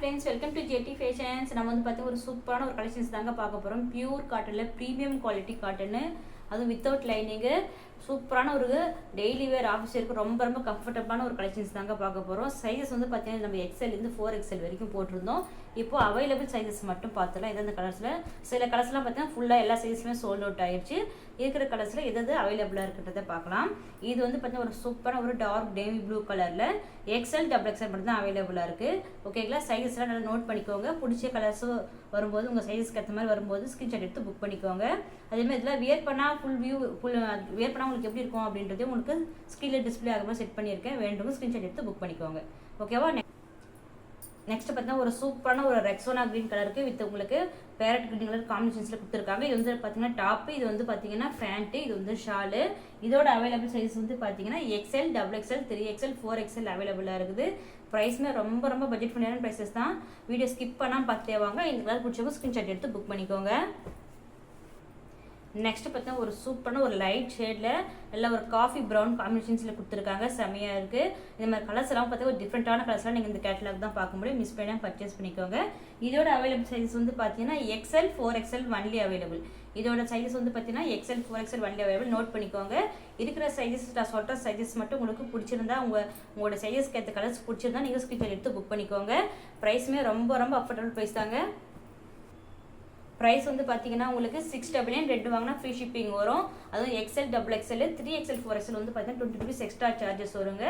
friends, welcome to JT Fashions. நம்ம வந்து பார்த்தா ஒரு சூப்பரான ஒரு கலெக்ஷன்ஸ் தாங்க பார்க்க போறோம். பியூர் காட்டன்ல பிரீமியம் குவாலிட்டி காட்டன், அதுவும் வித்தவுட் லைனிங். சூப்பரான ஒரு டெய்லி வேர் ஆஃபீஸருக்கு ரொம்ப ரொம்ப கம்ஃபர்டபுளான ஒரு கலெக்ஷன்ஸ் தாங்க பார்க்க போகிறோம். சைஸஸ் வந்து பார்த்தீங்கன்னா நம்ம எக்ஸ்எல்லேருந்து 4XL வரைக்கும் போட்டிருந்தோம். இப்போ அவைலபிள் சைஸஸ் மட்டும் பார்த்துலாம். எந்தெந்த கலர்ஸில் சில கலர்ஸ்லாம் பார்த்தீங்கன்னா ஃபுல்லாக எல்லா சைஸுமே சோல்ட் அவுட் ஆயிடுச்சு. இருக்கிற கலர்ஸில் எதாவது அவைலபிளாக இருக்கிறத பார்க்கலாம். இது வந்து பார்த்தீங்கன்னா ஒரு சூப்பரான ஒரு டார்க் நேவி ப்ளூ கலரில் XL XXL மட்டும் தான் அவைலபிளாக இருக்குது. ஓகேங்களா, சைஸஸ்லாம் நல்லா நோட் பண்ணிக்கோங்க. பிடிச்ச கலர்ஸும் வரும்போது உங்கள் சைஸஸ்க்கு ஏற்ற மாதிரி வரும்போது ஸ்க்ரீன்ஷாட் எடுத்து புக் பண்ணிக்கோங்க. அதேமாதிரி இதில் வியர் பண்ணால் வியர் பண்ணால் உங்களுக்கு எப்படி இருக்கும் அப்படின்றதே உங்களுக்கு ஸ்க்ரீனில் டிஸ்பிளே ஆகும்போது செட் பண்ணியிருக்கேன். வேண்டுங்க ஸ்க்ரீன்ஷாட் எடுத்து புக் பண்ணிக்கோங்க. ஓகேவா. நெக்ஸ்ட் பார்த்தீங்கன்னா ஒரு சூப்பரான ஒரு ரெக்ஸோனா கிரீன் கலருக்கு வித் உங்களுக்கு பேரட் கிரீன் கலர் காம்பினேஷன்ஸில் கொடுத்துருக்காங்க. இது வந்து பார்த்தீங்கன்னா டாப்பு, இது வந்து பார்த்தீங்கன்னா ஃபேண்ட்டு, இது வந்து ஷாலு. இதோட அவைலபிள் சைஸ் வந்து பார்த்தீங்கன்னா XL, XXL, 3XL, 4XL அவைலபிளாக இருக்குது. ப்ரைஸுமே ரொம்ப ரொம்ப பட்ஜெட் ஃப்ரெண்ட்லியான ப்ரைஸஸ் தான். வீடியோ ஸ்கிப் பண்ணாமல் பார்த்துட்டே வாங்க. இந்த கலர் பிடிச்சவங்க ஸ்க்ரீன்ஷாட் எடுத்து புக் பண்ணிக்கோங்க. நெக்ஸ்ட் பார்த்தா ஒரு சூப்பரான ஒரு லைட் ஷேடில் எல்லாம் ஒரு காஃபி ப்ரௌன் காம்பினேஷன்ஸில் கொடுத்துருக்காங்க. செமையாக இருக்குது. இந்த மாதிரி கலர்ஸ் எல்லாம் பார்த்தா ஒரு டிஃப்ரெண்ட்டான கலர்ஸ்லாம் நீங்கள் இந்த கேட்டலாக் தான் பார்க்க முடியும். மிஸ் பண்ணாமல் பர்ச்சேஸ் பண்ணிக்கோங்க. இதோட அவைலபிள் சைஸ் வந்து பார்த்தீங்கன்னா XL, 4XL ஒன்லி அவைலபிள். இதோட சைஸஸ் வந்து பார்த்தீங்கன்னா XL, 4XL only available. Note பண்ணிக்கோங்க. இருக்கிற சைஸஸ் நான் சொல்கிற சைஸஸ் மட்டும் உங்களுக்கு பிடிச்சிருந்தா உங்களோட சைஸஸ்க்கு ஏற்ற கலர்ஸ் பிடிச்சிருந்தா நீங்கள் ஸ்க்ரீன்ஷாட் எடுத்து புக் பண்ணிக்கோங்க. ப்ரைஸுமே ரொம்ப ரொம்ப அஃபோர்டபுள் ப்ரைஸ் தாங்க. ப்ரைஸ் வந்து பார்த்தீங்கன்னா உங்களுக்கு 699, ரெண்டு வாங்கினா ஃப்ரீ ஷிப்பிங் வரும். அதுவும் XL, XXL, 3XL, 4XL வந்து பார்த்தீங்கன்னா 20 rupees எக்ஸ்ட்ரா சார்ஜஸ் வருங்க.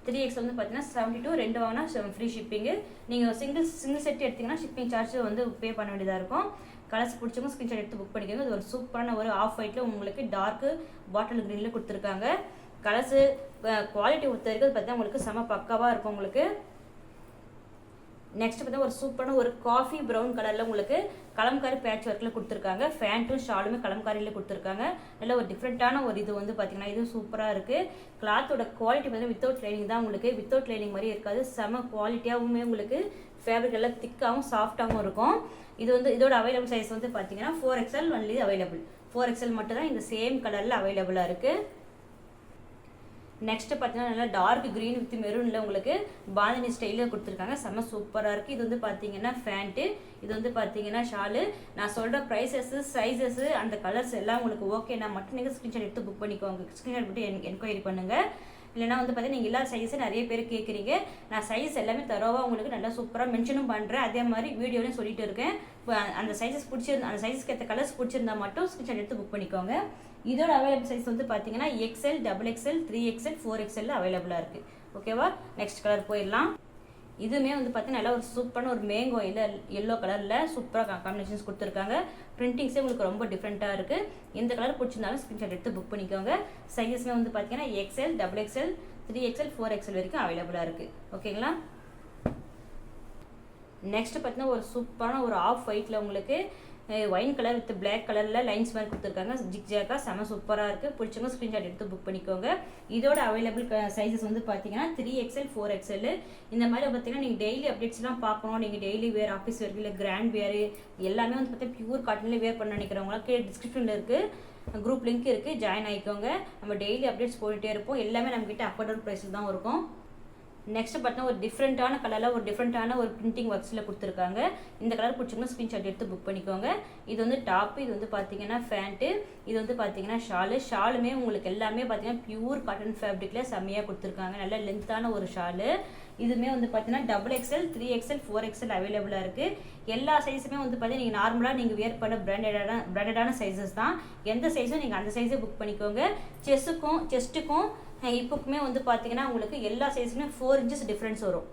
3XL வந்து பார்த்தீங்கன்னா 72, ரெண்டு வாங்கினா ஃப்ரீ ஷிப்பிங்கு. நீங்கள் சிங்கிள் செட் எடுத்தீங்கன்னா ஷிப்பிங் சார்ஜ் வந்து பே பண்ண வேண்டியதாக இருக்கும். கலர்ஸ் பிடிச்சவங்க ஸ்க்ரீன்ஷாட் எடுத்து புக் பண்ணிக்கோங்க. இது ஒரு சூப்பரான ஒரு ஆஃப் ஒயிட்டில் உங்களுக்கு டார்க்கு பாட்டில் க்ரீனில் கொடுத்துருக்காங்க. கலர்ஸு குவாலிட்டி பொறுத்த வரைக்கும் பார்த்தீங்கன்னா உங்களுக்கு செம பக்காவாக இருக்கும் உங்களுக்கு. நெக்ஸ்ட் பார்த்தா ஒரு சூப்பரான ஒரு காஃபி ப்ரௌன் கலரில் உங்களுக்கு கலம்காரி பேட்ச் ஒர்க்கில் கொடுத்துருக்காங்க. ஃபேண்ட்டும் ஷாலுமே கலம்காரியில் கொடுத்துருக்காங்க. நல்ல ஒரு டிஃப்ரெண்ட்டான ஒரு இது வந்து பார்த்தீங்கன்னா இது சூப்பராக இருக்குது. கிளாத்தோட குவாலிட்டி பார்த்தீங்கன்னா வித்தவுட் லைனிங் தான் உங்களுக்கு. வித்தவுட் லைனிங் மாதிரி இருக்காது. செம குவாலிட்டியாகவுமே உங்களுக்கு ஃபேப்ரிக் எல்லாம் திக்காகவும் சாஃப்டாகவும் இருக்கும். இது வந்து இதோட அவைலபிள் சைஸ் வந்து பார்த்தீங்கன்னா 4XL ஒன்லி அவைலபிள். 4XL மட்டும் தான் இந்த சேம் கலரில் அவைலபிளாக இருக்குது. நெக்ஸ்ட் பார்த்தீங்கன்னா நல்லா டார்க் க்ரீன் வித் மெரூனில் உங்களுக்கு பாந்தினி ஸ்டைலில் கொடுத்துருக்காங்க. செம்ம சூப்பராக இருக்குது. இது வந்து பார்த்தீங்கன்னா ஃபேண்ட்டு, இது வந்து பார்த்தீங்கன்னா ஷாலு. நான் சொல்கிற ப்ரைஸஸ்ஸு சைஸஸ்ஸு அந்த கலர்ஸ் எல்லாம் உங்களுக்கு ஓகேனா மட்டும் நீங்கள் ஸ்க்ரீன்ஷாட் எடுத்து புக் பண்ணிக்கோங்க. ஸ்க்ரீன்ஷாட் போட்டு என்கொயரி பண்ணுங்கள். இல்லைனா வந்து பார்த்தீங்கன்னா நீங்கள் எல்லா சைஸும் நிறைய பேர் கேட்குறீங்க. நான் சைஸ் எல்லாமே தரோவாக உங்களுக்கு நல்லா சூப்பராக மென்ஷனும் பண்ணுறேன். அதே மாதிரி வீடியோலையும் சொல்லிட்டு இருக்கேன். இப்போ அந்த சைஸஸ் பிடிச்சிருந்தா அந்த சைஸஸ்க்கு ஏற்ற கலர்ஸ் பிடிச்சிருந்தா மட்டும் ஸ்க்ரீன்ஷாட் எடுத்து புக் பண்ணிக்கோங்க. இதோட அவைலபிள் சைஸ் வந்து பார்த்தீங்கன்னா XL, XXL, 3XL, 4XL அவைலபிளாக இருக்குது. ஓகேவா. நெக்ஸ்ட் கலர் போயிடலாம். இதுவுமே வந்து பார்த்தீங்கன்னா நல்லா ஒரு சூப்பரான ஒரு மேங்கோ எல்லோ கலரில் சூப்பராக காம்பினேஷன்ஸ் கொடுத்துருக்காங்க. பிரிண்டிங்ஸே உங்களுக்கு ரொம்ப டிஃப்ரெண்ட்டாக இருக்குது. எந்த கலர் பிடிச்சிருந்தாலும் ஸ்க்ரீன்ஷாட் எடுத்து புக் பண்ணிக்கோங்க. சைஸஸ்மே வந்து பார்த்தீங்கன்னா XL, XXL, 3XL, 4XL வரைக்கும் அவைலபிளாக இருக்குது. ஓகேங்களா. நெக்ஸ்ட் பார்த்தீங்கன்னா ஒரு சூப்பரான ஒரு ஆஃப் ஒயிட்டில் உங்களுக்கு ஒயின் கலர் வித் பிளாக் கலரில் லைன்ஸ் மாதிரி கொடுத்துருக்காங்க. ஜிக்ஜாக்கா செம சூப்பராக இருக்குது. பிடிச்சவங்க ஸ்க்ரீன்ஷாட் எடுத்து புக் பண்ணிக்கோங்க. இதோட அவைலபிள் சைஸஸ் வந்து பார்த்தீங்கன்னா 3XL, 4XL. இந்த மாதிரி பார்த்தீங்கன்னா நீங்கள் டெய்லி அப்டேட்ஸ்லாம் பார்க்கணும். நீங்கள் டெய்லி வேர், ஆஃபீஸ் வேர், இல்லை கிராண்ட் வேர் எல்லாமே வந்து பார்த்தீங்கன்னா பியூர் காட்டனில் வேர் பண்ண நினைக்கிறவங்களுக்கு டிஸ்கிரிப்ஷனில் இருக்குது, குரூப் லிங்க் இருக்குது, ஜாயின் ஆகிக்கோங்க. நம்ம டெய்லி அப்டேட்ஸ் போயிட்டே இருப்போம். எல்லாமே நம்மக்கிட்ட அஃபோர்டபுள் ப்ரைஸில் தான் இருக்கும். நெக்ஸ்ட் பார்த்தீங்கன்னா ஒரு டிஃப்ரெண்ட்டான கலரில் ஒரு டிஃப்ரெண்ட்டான ஒரு பிரிண்டிங் ஒர்க்ஸில் கொடுத்துருக்காங்க. இந்த கலர் பிடிச்சிங்கன்னா ஸ்க்ரீன்ஷாட் எடுத்து புக் பண்ணிக்கோங்க. இது வந்து டாப்பு, இது வந்து பார்த்தீங்கன்னா ஃபேண்ட்டு, இது வந்து பார்த்தீங்கன்னா ஷாலுமே உங்களுக்கு எல்லாமே பார்த்தீங்கன்னா பியூர் காட்டன் ஃபேப்ரிக்கில் செம்மையாக கொடுத்துருக்காங்க. நல்ல லென்த்தான ஒரு ஷாலு. இதுவுமே வந்து பார்த்தீங்கன்னா XXL, 3XL, 4XL அவைலபிளாக இருக்குது. எல்லா சைஸுமே வந்து பார்த்தீங்கன்னா நீங்கள் நார்மலாக நீங்கள் வியர் பண்ண பிராண்டடான சைஸஸ் தான். எந்த சைஸும் நீங்கள் அந்த சைஸே புக் பண்ணிக்கோங்க. செஸ்ட்டுக்கும் ஹிப்புக்குமே வந்து பார்த்தீங்கன்னா உங்களுக்கு எல்லா சைஸுமே 4 inches டிஃப்ரென்ஸ் வரும்.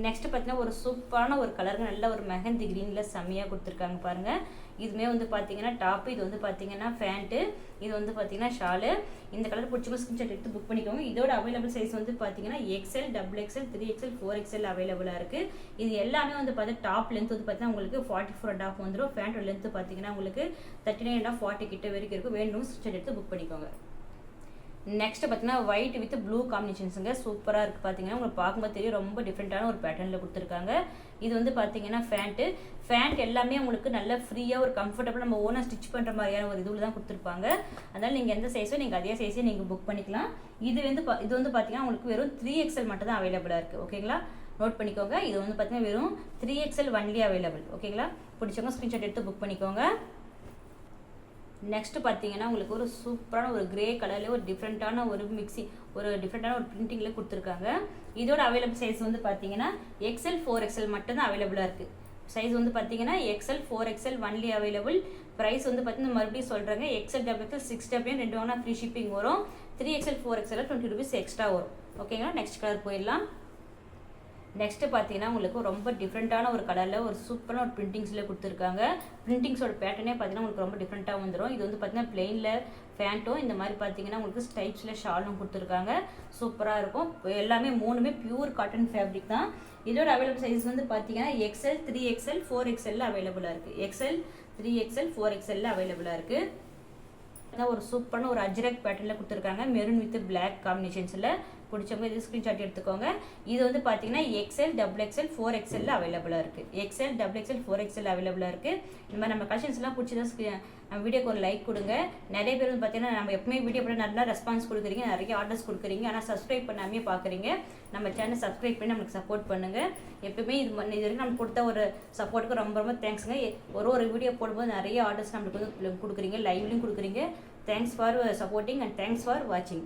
நெக்ஸ்ட் பார்த்தீங்கன்னா ஒரு சூப்பரான ஒரு கலருங்க நல்ல ஒரு மெஹந்தி க்ரீனில் செம்மையாக கொடுத்துருக்காங்க பாருங்கள். இதுவுமே வந்து பார்த்தீங்கன்னா டாப்பு, இது வந்து பார்த்தீங்கன்னா ஃபேண்ட்டு, இது வந்து பார்த்தீங்கன்னா ஷாலு. இந்த கலர் பிடிச்சவங்க ஸ்க்ரீன்ஷாட் எடுத்து புக் பண்ணிக்கோங்க. இதோட அவைலபிள் சைஸ் வந்து பார்த்தீங்கன்னா XL, XXL, 3XL, 4XL அவைலபிளாக இருக்குது. இது எல்லாமே வந்து பார்த்தீங்கன்னா டாப் லென்த் வந்து பார்த்தீங்கன்னா உங்களுக்கு 44.5 வந்துடும். ஃபேண்டோட லென்த்து பார்த்தீங்கன்னா உங்களுக்கு 39.5, 40 கிட்ட வரைக்கும் இருக்கும். வேணும் ஸ்க்ரீன்ஷாட் எடுத்து புக் பண்ணிக்கோங்க. நெக்ஸ்ட் பார்த்தீங்கன்னா ஒயிட் வித் ப்ளூ காம்பினேஷன்ஸுங்க சூப்பராக இருக்குது. பார்த்தீங்கன்னா உங்களுக்கு பார்க்கும்போது தெரியும் ரொம்ப டிஃப்ரெண்ட்டான ஒரு பேட்டர்னில் கொடுத்துருக்காங்க. இது வந்து பார்த்தீங்கன்னா ஃபேண்ட் எல்லாமே உங்களுக்கு நல்ல ஃப்ரீயாக ஒரு கம்ஃபர்டபுள் நம்ம ஓனாக ஸ்டிச் பண்ணுற மாதிரியான ஒரு இதுவில் தான் கொடுத்துருப்பாங்க. அதனால் நீங்கள் எந்த சைஸோ நீங்கள் அதே சைஸே நீங்கள் புக் பண்ணிக்கலாம். இது வந்து பார்த்தீங்கன்னா உங்களுக்கு வெறும் 3XL மட்டும் தான் அவைலபிளாக இருக்குது. ஓகேங்களா. நோட் பண்ணிக்கோங்க. இது வந்து பார்த்தீங்கன்னா வெறும் 3XL ஒன்லி அவைலபிள். ஓகேங்களா? பிடிச்சவங்க ஸ்க்ரீன்ஷாட் எடுத்து புக் பண்ணிக்கோங்க. நெக்ஸ்ட் பார்த்தீங்கன்னா உங்களுக்கு ஒரு சூப்பரான ஒரு கிரே கலர்லேயே ஒரு டிஃப்ரெண்ட்டான ஒரு டிஃப்ரெண்ட்டான ஒரு பிரிண்டிங்கில் கொடுத்துருக்காங்க. இதோட அவைலபிள் சைஸ் வந்து பார்த்தீங்கன்னா XL 4XL மட்டும்தான் அவைலபிளாக இருக்குது. சைஸ் வந்து பார்த்தீங்கன்னா XL 4XL only available. Price வந்து பார்த்தீங்கன்னா மறுபடியும் சொல்கிறாங்க, XL XXL 6W 2 வாங்கினா ஃப்ரீ ஷிப்பிங் வரும். 3XL 4XL 20 rupees எக்ஸ்ட்ரா வரும். ஓகேங்களா? நெக்ஸ்ட் கலர் போயிடலாம். நெக்ஸ்ட்டு பார்த்தீங்கன்னா உங்களுக்கு ரொம்ப டிஃப்ரெண்ட்டான ஒரு கலரில் ஒரு சூப்பரான ஒரு பிரிண்டிங்ஸில் கொடுத்துருக்காங்க. பிரிண்டிங்ஸோட பேட்டர்னே பார்த்தீங்கன்னா உங்களுக்கு ரொம்ப டிஃப்ரெண்ட்டாக வந்துடும். இது வந்து பார்த்தீங்கன்னா பிளெயினில் ஃபேண்ட்டும் இந்த மாதிரி பார்த்தீங்கன்னா உங்களுக்கு ஸ்டைப்ஸில் ஷாலும் கொடுத்துருக்காங்க. சூப்பராக இருக்கும். எல்லாமே 3மே பியூர் காட்டன் ஃபேப்ரிக் தான். இதோட அவைலபிள் சைஸ் வந்து பார்த்தீங்கன்னா XL 3XL 4XL அவைலபிளாக இருக்குது. XL 3XL 4XL அவைலபிளாக இருக்குது. ஒரு சூப்பரான ஒரு அஜ்ரக் பேட்டர்னில் கொடுத்துருக்காங்க. மெரூன் வித் பிளாக் காம்பினேஷன்ஸில். பிடிச்சவங்க இது ஸ்க்ரீன்ஷாட் எடுத்துக்கோங்க. இது வந்து பார்த்தீங்கன்னா XL XXL 4XL அவைலபிளாக இருக்குது. XL XXL 4XL அவைலபிளாக இருக்குது. இந்த மாதிரி நம்ம கலெக்ஷன்ஸ்லாம் பிடிச்சதான் நம்ம வீடியோக்கு ஒரு லைக் கொடுங்க. நிறைய பேர் வந்து பார்த்தீங்கன்னா நம்ம எப்பவுமே வீடியோ போட நல்லா ரெஸ்பான்ஸ் கொடுக்குறீங்க, நிறைய ஆர்டர்ஸ் கொடுக்குறீங்க. ஆனால் சப்ஸ்கிரைப் பண்ணாமே பார்க்குறீங்க. நம்ம சேனல் சப்ஸ்கிரைப் பண்ணி நம்மளுக்கு சப்போர்ட் பண்ணுங்கள். எப்பவுமே இது வரைக்கும் நம்ம கொடுத்த ஒரு சப்போர்ட்டுக்கு ரொம்ப ரொம்ப தேங்க்ஸுங்க. ஒரு வீடியோ போடும்போது நிறைய ஆர்டர்ஸ் நம்மளுக்கு வந்து கொடுக்குறீங்க, லைவ்லையும் கொடுக்குறீங்க. Thanks for supporting and thanks for வாட்சிங்.